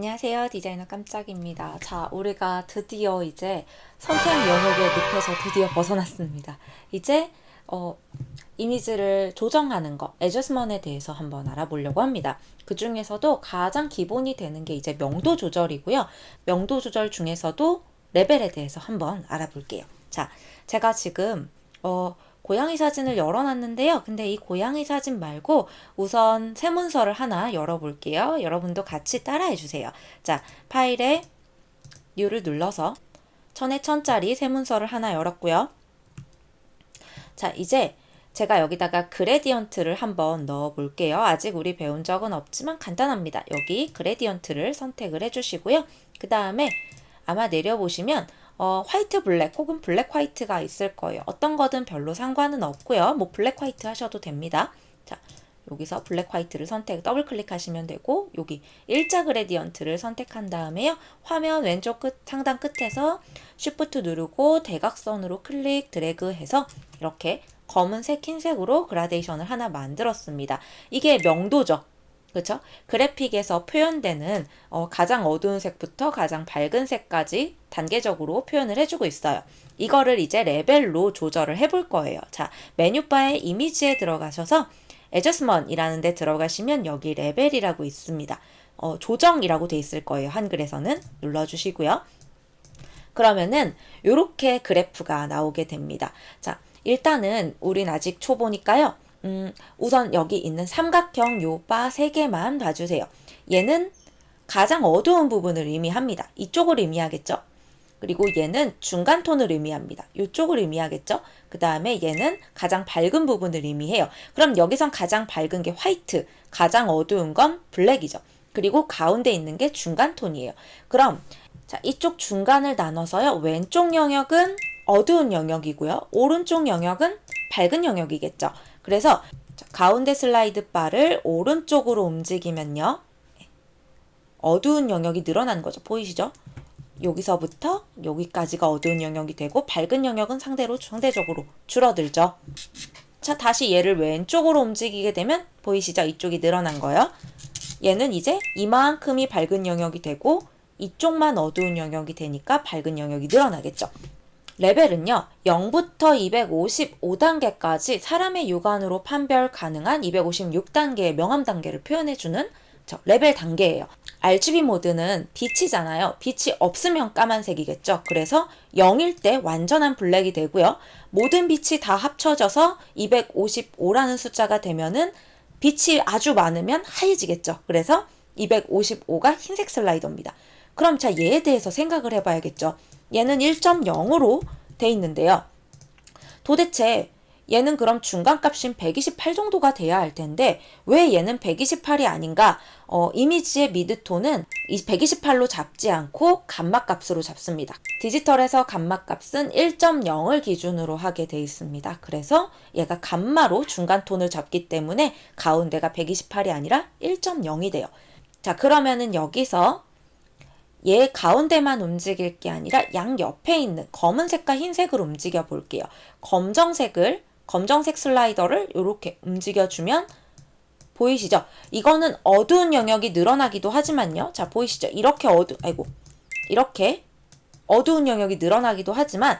안녕하세요. 디자이너 깜짝입니다. 자, 우리가 드디어 이제 선택 영역의 늪에서 드디어 벗어났습니다. 이제 이미지를 조정하는 거, 애저스먼트에 대해서 한번 알아보려고 합니다. 그 중에서도 가장 기본이 되는 게 이제 명도 조절이고요. 명도 조절 중에서도 레벨에 대해서 한번 알아볼게요. 자, 제가 지금 고양이 사진을 열어놨는데요. 근데 이 고양이 사진 말고 우선 세문서를 하나 열어볼게요. 여러분도 같이 따라해주세요. 자, 파일에 New를 눌러서 1000에 1000짜리 세문서를 하나 열었고요. 자, 이제 제가 여기다가 그레디언트를 한번 넣어볼게요. 아직 우리 배운 적은 없지만 간단합니다. 여기 그레디언트를 선택을 해주시고요. 그 다음에 아마 내려보시면 화이트 블랙 혹은 블랙 화이트가 있을 거예요. 어떤 거든 별로 상관은 없고요. 뭐 블랙 화이트 하셔도 됩니다. 자, 여기서 블랙 화이트를 더블 클릭하시면 되고, 여기 일자 그레디언트를 선택한 다음에요. 화면 왼쪽 상단 끝에서 쉬프트 누르고 대각선으로 클릭 드래그 해서 이렇게 검은색 흰색으로 그라데이션을 하나 만들었습니다. 이게 명도죠. 그렇죠? 그래픽에서 표현되는 가장 어두운 색부터 가장 밝은 색까지 단계적으로 표현을 해주고 있어요. 이거를 이제 레벨로 조절을 해볼 거예요. 자, 메뉴바에 이미지에 들어가셔서 애저스먼트이라는 데 들어가시면 여기 레벨이라고 있습니다. 조정이라고 돼 있을 거예요. 한글에서는 눌러주시고요. 그러면은 이렇게 그래프가 나오게 됩니다. 자, 일단은 우린 아직 초보니까요. 우선 여기 있는 삼각형 요 바 3개만 봐주세요. 얘는 가장 어두운 부분을 의미합니다. 이쪽을 의미하겠죠? 그리고 얘는 중간 톤을 의미합니다. 이쪽을 의미하겠죠? 그 다음에 얘는 가장 밝은 부분을 의미해요. 그럼 여기선 가장 밝은 게 화이트, 가장 어두운 건 블랙이죠. 그리고 가운데 있는 게 중간 톤이에요. 그럼 자, 이쪽 중간을 나눠서요. 왼쪽 영역은 어두운 영역이고요. 오른쪽 영역은 밝은 영역이겠죠. 그래서 가운데 슬라이드 바를 오른쪽으로 움직이면요. 어두운 영역이 늘어나는 거죠. 보이시죠? 여기서부터 여기까지가 어두운 영역이 되고 밝은 영역은 상대적으로 줄어들죠. 자, 다시 얘를 왼쪽으로 움직이게 되면 보이시죠? 이쪽이 늘어난 거예요. 얘는 이제 이만큼이 밝은 영역이 되고 이쪽만 어두운 영역이 되니까 밝은 영역이 늘어나겠죠. 레벨은요, 0부터 255단계까지 사람의 육안으로 판별 가능한 256단계의 명암 단계를 표현해주는 레벨 단계예요. RGB 모드는 빛이잖아요. 빛이 없으면 까만색이겠죠. 그래서 0일 때 완전한 블랙이 되고요. 모든 빛이 다 합쳐져서 255라는 숫자가 되면은 빛이 아주 많으면 하얘지겠죠. 그래서 255가 흰색 슬라이더입니다. 그럼 자, 얘에 대해서 생각을 해봐야겠죠. 얘는 1.0으로 돼 있는데요. 도대체 얘는 그럼 중간값인 128 정도가 돼야 할 텐데 왜 얘는 128이 아닌가? 이미지의 미드톤은 128로 잡지 않고 감마 값으로 잡습니다. 디지털에서 감마 값은 1.0을 기준으로 하게 돼 있습니다. 그래서 얘가 감마로 중간톤을 잡기 때문에 가운데가 128이 아니라 1.0이 돼요. 자, 그러면은 여기서 얘 가운데만 움직일 게 아니라 양 옆에 있는 검은색과 흰색을 움직여 볼게요. 검정색 슬라이더를 이렇게 움직여주면 보이시죠? 이거는 어두운 영역이 늘어나기도 하지만요. 자, 보이시죠? 이렇게 어두운 영역이 늘어나기도 하지만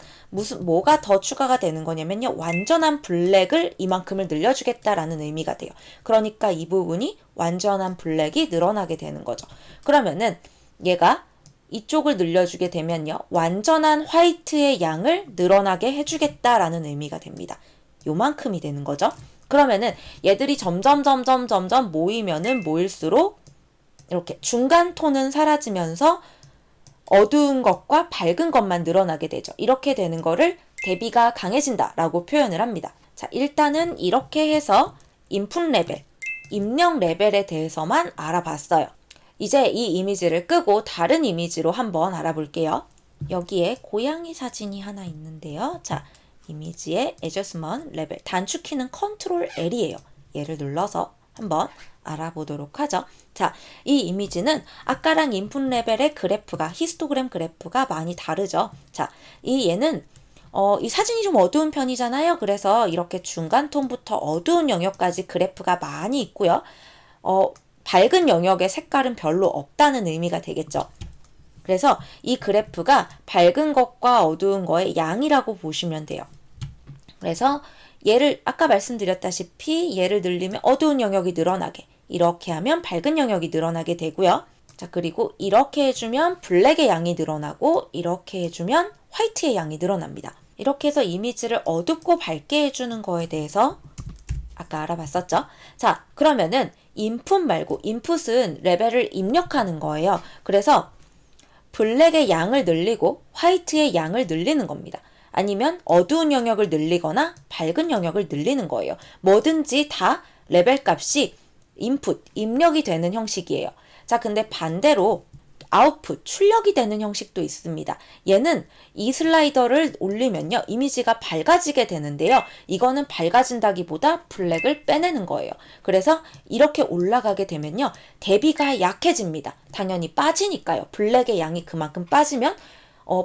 뭐가 더 추가가 되는 거냐면요. 완전한 블랙을 이만큼을 늘려주겠다라는 의미가 돼요. 그러니까 이 부분이 완전한 블랙이 늘어나게 되는 거죠. 그러면은 얘가 이쪽을 늘려주게 되면요. 완전한 화이트의 양을 늘어나게 해주겠다라는 의미가 됩니다. 요만큼이 되는 거죠. 그러면은 얘들이 점점 모이면은 모일수록 이렇게 중간 톤은 사라지면서 어두운 것과 밝은 것만 늘어나게 되죠. 이렇게 되는 거를 대비가 강해진다라고 표현을 합니다. 자, 일단은 이렇게 해서 인풋 레벨, 입력 레벨에 대해서만 알아봤어요. 이제 이 이미지를 끄고 다른 이미지로 한번 알아볼게요. 여기에 고양이 사진이 하나 있는데요. 자, 이미지의 애저스먼트 레벨, 단축키는 컨트롤 L이에요. 얘를 눌러서 한번 알아보도록 하죠. 자, 이 이미지는 아까랑 인풋 레벨의 그래프가, 히스토그램 그래프가 많이 다르죠. 자, 얘는 이 사진이 좀 어두운 편이잖아요. 그래서 이렇게 중간 톤부터 어두운 영역까지 그래프가 많이 있고요. 밝은 영역의 색깔은 별로 없다는 의미가 되겠죠. 그래서 이 그래프가 밝은 것과 어두운 거의 양이라고 보시면 돼요. 그래서 얘를 아까 말씀드렸다시피 얘를 늘리면 어두운 영역이 늘어나게, 이렇게 하면 밝은 영역이 늘어나게 되고요. 자, 그리고 이렇게 해주면 블랙의 양이 늘어나고 이렇게 해주면 화이트의 양이 늘어납니다. 이렇게 해서 이미지를 어둡고 밝게 해주는 거에 대해서 아까 알아봤었죠? 자, 그러면은 인풋 말고, 인풋은 레벨을 입력하는 거예요. 그래서 블랙의 양을 늘리고 화이트의 양을 늘리는 겁니다. 아니면 어두운 영역을 늘리거나 밝은 영역을 늘리는 거예요. 뭐든지 다 레벨 값이 인풋, 입력이 되는 형식이에요. 자, 근데 반대로 아웃풋, 출력이 되는 형식도 있습니다. 얘는 이 슬라이더를 올리면요, 이미지가 밝아지게 되는데요. 이거는 밝아진다기보다 블랙을 빼내는 거예요. 그래서 이렇게 올라가게 되면요, 대비가 약해집니다. 당연히 빠지니까요. 블랙의 양이 그만큼 빠지면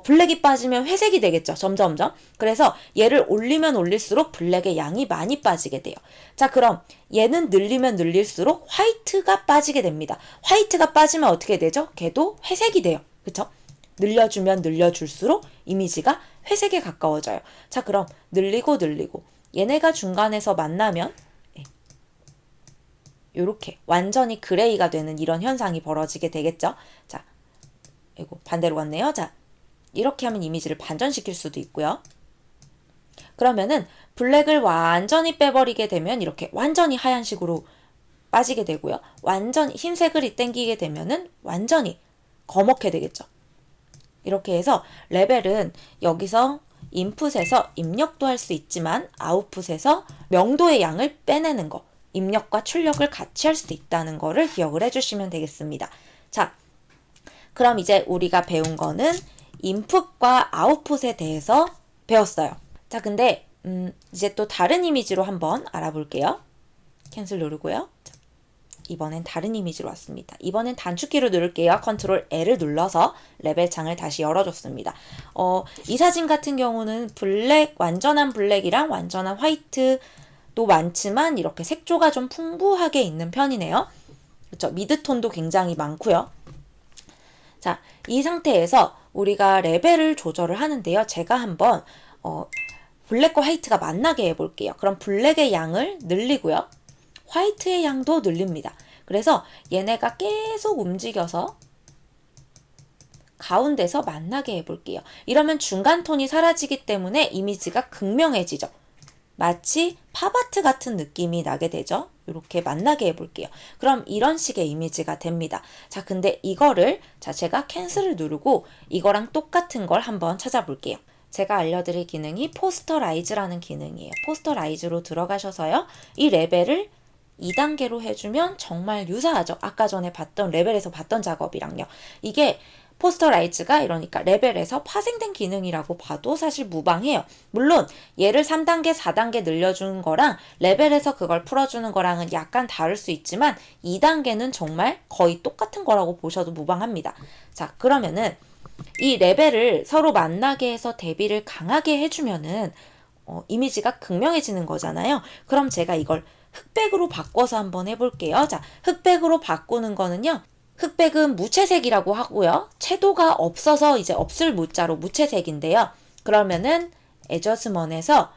블랙이 빠지면 회색이 되겠죠. 점점점. 그래서 얘를 올리면 올릴수록 블랙의 양이 많이 빠지게 돼요. 자, 그럼 얘는 늘리면 늘릴수록 화이트가 빠지게 됩니다. 화이트가 빠지면 어떻게 되죠? 걔도 회색이 돼요. 그쵸? 늘려주면 늘려줄수록 이미지가 회색에 가까워져요. 자, 그럼 늘리고 늘리고 얘네가 중간에서 만나면 요렇게 완전히 그레이가 되는 이런 현상이 벌어지게 되겠죠. 자, 이거 반대로 갔네요. 자, 이렇게 하면 이미지를 반전시킬 수도 있고요. 그러면은 블랙을 완전히 빼버리게 되면 이렇게 완전히 하얀식으로 빠지게 되고요. 완전히 흰색을 땡기게 되면은 완전히 검게 되겠죠. 이렇게 해서 레벨은 여기서 인풋에서 입력도 할 수 있지만 아웃풋에서 명도의 양을 빼내는 거, 입력과 출력을 같이 할 수도 있다는 거를 기억을 해주시면 되겠습니다. 자, 그럼 이제 우리가 배운 거는 인풋과 아웃풋에 대해서 배웠어요. 자, 근데 이제 또 다른 이미지로 한번 알아볼게요. 캔슬 누르고요. 자, 이번엔 다른 이미지로 왔습니다. 이번엔 단축키로 누를게요. 컨트롤 L을 눌러서 레벨 창을 다시 열어줬습니다. 이 사진 같은 경우는 블랙, 완전한 블랙이랑 완전한 화이트도 많지만 이렇게 색조가 좀 풍부하게 있는 편이네요. 그렇죠? 미드톤도 굉장히 많고요. 자, 이 상태에서 우리가 레벨을 조절을 하는데요. 제가 한번 블랙과 화이트가 만나게 해볼게요. 그럼 블랙의 양을 늘리고요. 화이트의 양도 늘립니다. 그래서 얘네가 계속 움직여서 가운데서 만나게 해볼게요. 이러면 중간 톤이 사라지기 때문에 이미지가 극명해지죠. 마치 팝아트 같은 느낌이 나게 되죠. 이렇게 만나게 해볼게요. 그럼 이런 식의 이미지가 됩니다. 자, 근데 이거를 제가 캔슬을 누르고 이거랑 똑같은 걸 한번 찾아볼게요. 제가 알려드릴 기능이 포스터라이즈라는 기능이에요. 포스터라이즈로 들어가셔서요. 이 레벨을 2단계로 해주면 정말 유사하죠. 아까 전에 봤던 레벨에서 봤던 작업이랑요. 이게 포스터라이즈가 이러니까 레벨에서 파생된 기능이라고 봐도 사실 무방해요. 물론 얘를 3단계, 4단계 늘려주는 거랑 레벨에서 그걸 풀어주는 거랑은 약간 다를 수 있지만 2단계는 정말 거의 똑같은 거라고 보셔도 무방합니다. 자, 그러면은 이 레벨을 서로 만나게 해서 대비를 강하게 해주면은 이미지가 극명해지는 거잖아요. 그럼 제가 이걸 흑백으로 바꿔서 한번 해볼게요. 자, 흑백으로 바꾸는 거는요. 흑백은 무채색이라고 하고요. 채도가 없어서 이제 없을 무자로 무채색인데요. 그러면은 애저스먼에서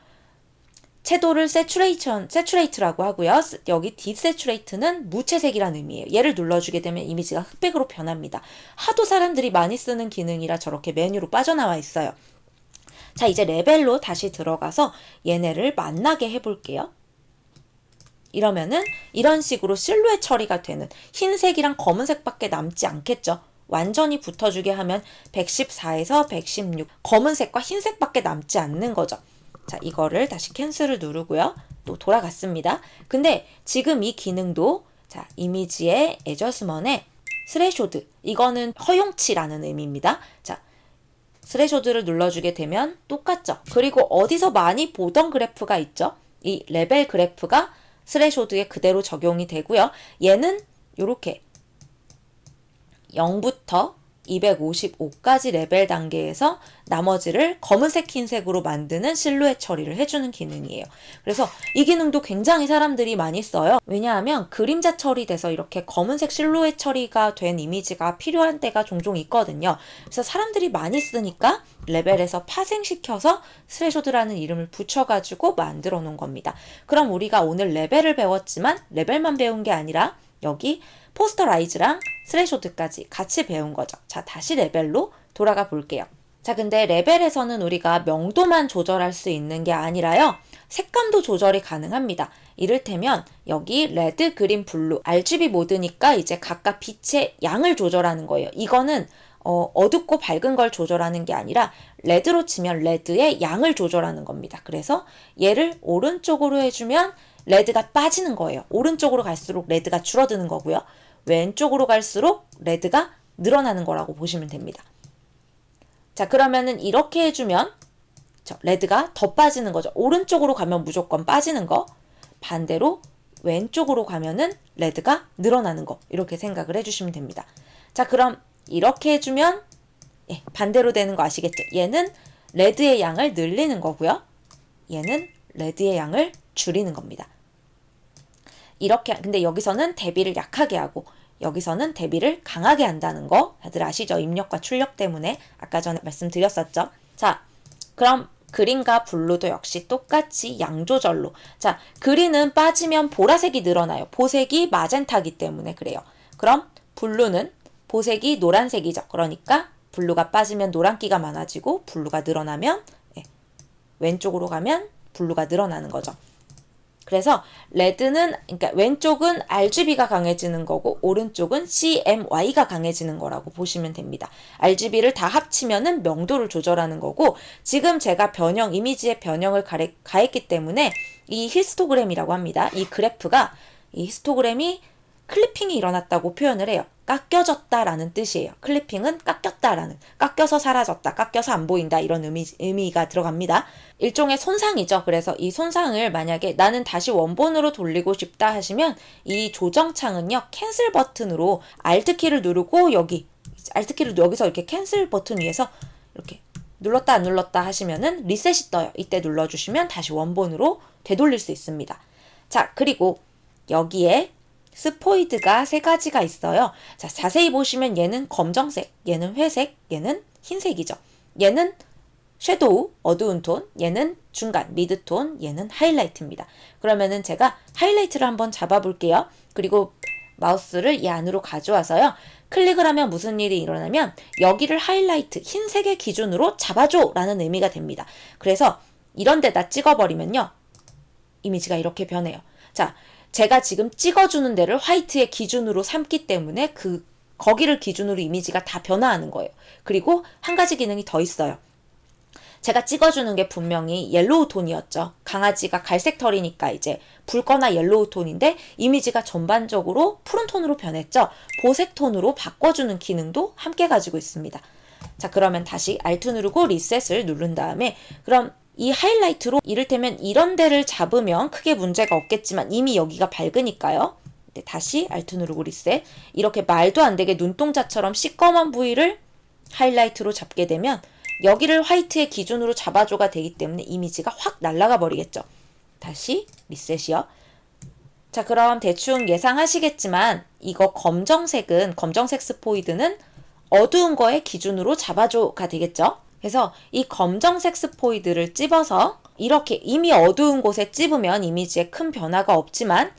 채도를 세츄레이트라고 하고요. 여기 디세츄레이트는 무채색이라는 의미예요. 얘를 눌러주게 되면 이미지가 흑백으로 변합니다. 하도 사람들이 많이 쓰는 기능이라 저렇게 메뉴로 빠져나와 있어요. 자, 이제 레벨로 다시 들어가서 얘네를 만나게 해볼게요. 이러면은 이런 식으로 실루엣 처리가 되는 흰색이랑 검은색밖에 남지 않겠죠. 완전히 붙어주게 하면 114에서 116 검은색과 흰색밖에 남지 않는 거죠. 자, 이거를 다시 캔슬을 누르고요. 또 돌아갔습니다. 근데 지금 이 기능도 자, 이미지의 애저스먼의 스레쇼드, 이거는 허용치라는 의미입니다. 자, 스레쇼드를 눌러주게 되면 똑같죠. 그리고 어디서 많이 보던 그래프가 있죠. 이 레벨 그래프가 스레쇼드에 그대로 적용이 되고요. 얘는 이렇게 0부터 255까지 레벨 단계에서 나머지를 검은색, 흰색으로 만드는 실루엣 처리를 해주는 기능이에요. 그래서 이 기능도 굉장히 사람들이 많이 써요. 왜냐하면 그림자 처리돼서 이렇게 검은색 실루엣 처리가 된 이미지가 필요한 때가 종종 있거든요. 그래서 사람들이 많이 쓰니까 레벨에서 파생시켜서 스레쇼드라는 이름을 붙여가지고 만들어 놓은 겁니다. 그럼 우리가 오늘 레벨을 배웠지만 레벨만 배운 게 아니라 여기 포스터라이즈랑 스레쇼드까지 같이 배운 거죠. 자, 다시 레벨로 돌아가 볼게요. 자, 근데 레벨에서는 우리가 명도만 조절할 수 있는 게 아니라요. 색감도 조절이 가능합니다. 이를테면 여기 레드, 그린, 블루, RGB 모드니까 이제 각각 빛의 양을 조절하는 거예요. 이거는 어둡고 밝은 걸 조절하는 게 아니라 레드로 치면 레드의 양을 조절하는 겁니다. 그래서 얘를 오른쪽으로 해주면 레드가 빠지는 거예요. 오른쪽으로 갈수록 레드가 줄어드는 거고요. 왼쪽으로 갈수록 레드가 늘어나는 거라고 보시면 됩니다. 자, 그러면은 이렇게 해주면 레드가 더 빠지는 거죠. 오른쪽으로 가면 무조건 빠지는 거, 반대로 왼쪽으로 가면은 레드가 늘어나는 거, 이렇게 생각을 해주시면 됩니다. 자, 그럼 이렇게 해주면 반대로 되는 거 아시겠죠? 얘는 레드의 양을 늘리는 거고요. 얘는 레드의 양을 줄이는 겁니다. 이렇게, 근데 여기서는 대비를 약하게 하고 여기서는 대비를 강하게 한다는 거 다들 아시죠? 입력과 출력 때문에 아까 전에 말씀드렸었죠. 자, 그럼 그린과 블루도 역시 똑같이 양 조절로. 자, 그린은 빠지면 보라색이 늘어나요. 보색이 마젠타기 때문에 그래요. 그럼 블루는 보색이 노란색이죠. 그러니까 블루가 빠지면 노란기가 많아지고 블루가 늘어나면 왼쪽으로 가면 블루가 늘어나는 거죠. 그래서 레드는, 그러니까 왼쪽은 RGB가 강해지는 거고 오른쪽은 CMY가 강해지는 거라고 보시면 됩니다. RGB를 다 합치면은 명도를 조절하는 거고, 지금 제가 이미지의 변형을 가했기 때문에 이 히스토그램이라고 합니다. 이 그래프가, 이 히스토그램이 클리핑이 일어났다고 표현을 해요. 깎여졌다라는 뜻이에요. 클리핑은 깎였다라는, 깎여서 사라졌다, 깎여서 안 보인다, 이런 의미가 들어갑니다. 일종의 손상이죠. 그래서 이 손상을 만약에 나는 다시 원본으로 돌리고 싶다 하시면 이 조정창은요, 캔슬 버튼으로 Alt키를 누르고 Alt키를 여기서 이렇게 캔슬 버튼 위에서 이렇게 눌렀다 안 눌렀다 하시면은 리셋이 떠요. 이때 눌러주시면 다시 원본으로 되돌릴 수 있습니다. 자, 그리고 여기에 스포이드가 3가지가 있어요. 자, 자세히 보시면 얘는 검정색, 얘는 회색, 얘는 흰색이죠. 얘는 섀도우, 어두운 톤, 얘는 중간, 미드톤, 얘는 하이라이트입니다. 그러면은 제가 하이라이트를 한번 잡아볼게요. 그리고 마우스를 이 안으로 가져와서요. 클릭을 하면 무슨 일이 일어나면 여기를 하이라이트, 흰색의 기준으로 잡아줘 라는 의미가 됩니다. 그래서 이런 데다 찍어버리면요, 이미지가 이렇게 변해요. 자, 제가 지금 찍어주는 데를 화이트의 기준으로 삼기 때문에 거기를 기준으로 이미지가 다 변화하는 거예요. 그리고 한 가지 기능이 더 있어요. 제가 찍어주는 게 분명히 옐로우 톤이었죠. 강아지가 갈색 털이니까 이제 붉거나 옐로우 톤인데 이미지가 전반적으로 푸른 톤으로 변했죠. 보색 톤으로 바꿔주는 기능도 함께 가지고 있습니다. 자, 그러면 다시 Alt 누르고 리셋을 누른 다음에, 그럼 이 하이라이트로 이를테면 이런 데를 잡으면 크게 문제가 없겠지만 이미 여기가 밝으니까요. 다시 Alt 누르고 리셋. 이렇게 말도 안 되게 눈동자처럼 시꺼먼 부위를 하이라이트로 잡게 되면 여기를 화이트의 기준으로 잡아줘가 되기 때문에 이미지가 확 날아가 버리겠죠. 다시 리셋이요. 자, 그럼 대충 예상하시겠지만 이거 검정색 스포이드는 어두운 거의 기준으로 잡아줘가 되겠죠. 그래서 이 검정색 스포이드를 찝어서 이렇게 이미 어두운 곳에 찝으면 이미지에 큰 변화가 없지만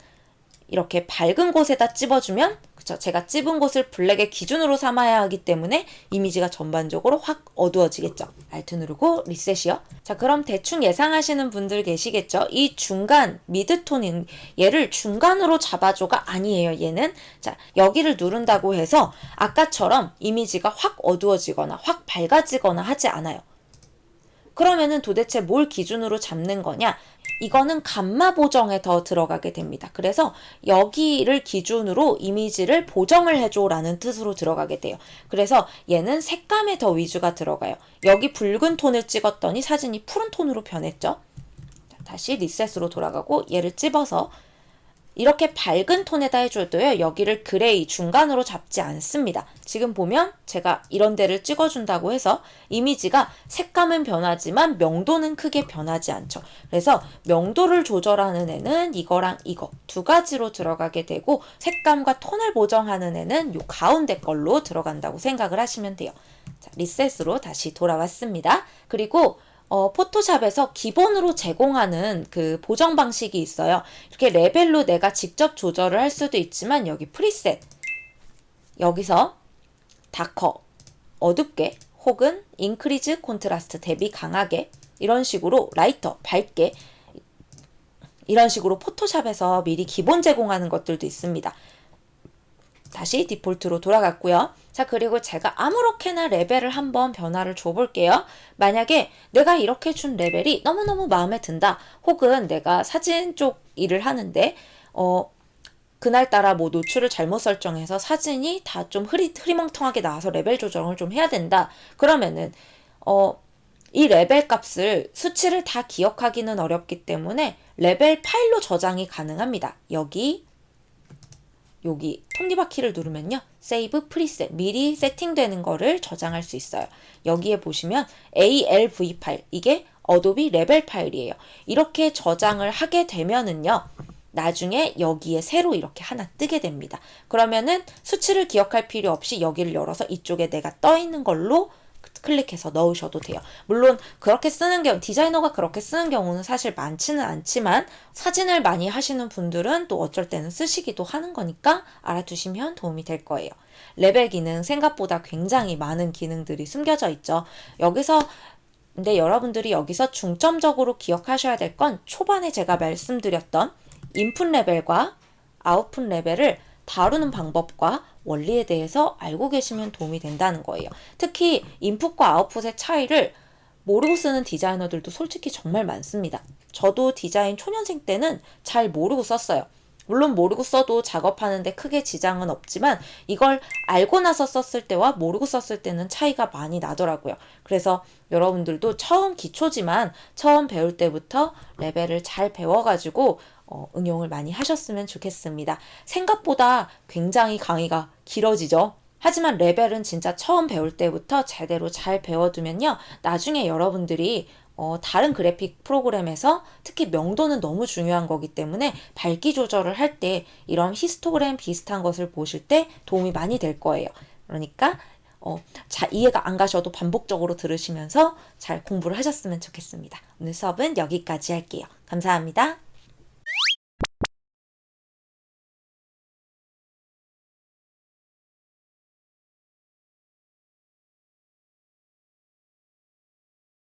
이렇게 밝은 곳에다 찝어주면, 그쵸, 제가 찝은 곳을 블랙의 기준으로 삼아야 하기 때문에 이미지가 전반적으로 확 어두워지겠죠. Alt 누르고 리셋이요. 자, 그럼 대충 예상하시는 분들 계시겠죠? 이 중간 미드톤인 얘를 중간으로 잡아줘가 아니에요. 얘는 자, 여기를 누른다고 해서 아까처럼 이미지가 확 어두워지거나 확 밝아지거나 하지 않아요. 그러면은 도대체 뭘 기준으로 잡는 거냐? 이거는 감마 보정에 더 들어가게 됩니다. 그래서 여기를 기준으로 이미지를 보정을 해줘라는 뜻으로 들어가게 돼요. 그래서 얘는 색감에 더 위주가 들어가요. 여기 붉은 톤을 찍었더니 사진이 푸른 톤으로 변했죠. 다시 리셋으로 돌아가고 얘를 찝어서 이렇게 밝은 톤에다 해줘도요, 여기를 그레이 중간으로 잡지 않습니다. 지금 보면 제가 이런 데를 찍어준다고 해서 이미지가 색감은 변하지만 명도는 크게 변하지 않죠. 그래서 명도를 조절하는 애는 이거랑 이거 두 가지로 들어가게 되고, 색감과 톤을 보정하는 애는 요 가운데 걸로 들어간다고 생각을 하시면 돼요. 자, 리셋으로 다시 돌아왔습니다. 그리고 포토샵에서 기본으로 제공하는 그 보정 방식이 있어요. 이렇게 레벨로 내가 직접 조절을 할 수도 있지만, 여기 프리셋, 여기서 다커, 어둡게, 혹은 인크리즈 콘트라스트, 대비 강하게, 이런 식으로 라이터, 밝게, 이런 식으로 포토샵에서 미리 기본 제공하는 것들도 있습니다. 다시 디폴트로 돌아갔고요. 자, 그리고 제가 아무렇게나 레벨을 한번 변화를 줘볼게요. 만약에 내가 이렇게 준 레벨이 너무너무 마음에 든다, 혹은 내가 사진 쪽 일을 하는데 그날따라 뭐 노출을 잘못 설정해서 사진이 다 좀 흐리멍텅하게 나와서 레벨 조정을 좀 해야 된다, 그러면은 이 레벨 값을, 수치를 다 기억하기는 어렵기 때문에 레벨 파일로 저장이 가능합니다. 여기 톱니바퀴를 누르면요, 세이브 프리셋, 미리 세팅되는 거를 저장할 수 있어요. 여기에 보시면 ALV 파일, 이게 어도비 레벨 파일이에요. 이렇게 저장을 하게 되면은요, 나중에 여기에 새로 이렇게 하나 뜨게 됩니다. 그러면은 수치를 기억할 필요 없이 여기를 열어서 이쪽에 내가 떠 있는 걸로 클릭해서 넣으셔도 돼요. 물론 그렇게 쓰는 경우, 디자이너가 그렇게 쓰는 경우는 사실 많지는 않지만, 사진을 많이 하시는 분들은 또 어쩔 때는 쓰시기도 하는 거니까 알아두시면 도움이 될 거예요. 레벨 기능 생각보다 굉장히 많은 기능들이 숨겨져 있죠. 근데 여러분들이 여기서 중점적으로 기억하셔야 될 건, 초반에 제가 말씀드렸던 인풋 레벨과 아웃풋 레벨을 다루는 방법과 원리에 대해서 알고 계시면 도움이 된다는 거예요. 특히 인풋과 아웃풋의 차이를 모르고 쓰는 디자이너들도 솔직히 정말 많습니다. 저도 디자인 초년생 때는 잘 모르고 썼어요. 물론 모르고 써도 작업하는데 크게 지장은 없지만, 이걸 알고 나서 썼을 때와 모르고 썼을 때는 차이가 많이 나더라고요. 그래서 여러분들도 처음 기초지만 처음 배울 때부터 레벨을 잘 배워가지고 응용을 많이 하셨으면 좋겠습니다. 생각보다 굉장히 강의가 길어지죠. 하지만 레벨은 진짜 처음 배울 때부터 제대로 잘 배워두면요, 나중에 여러분들이 다른 그래픽 프로그램에서, 특히 명도는 너무 중요한 거기 때문에 밝기 조절을 할 때 이런 히스토그램 비슷한 것을 보실 때 도움이 많이 될 거예요. 그러니까 이해가 안 가셔도 반복적으로 들으시면서 잘 공부를 하셨으면 좋겠습니다. 오늘 수업은 여기까지 할게요. 감사합니다.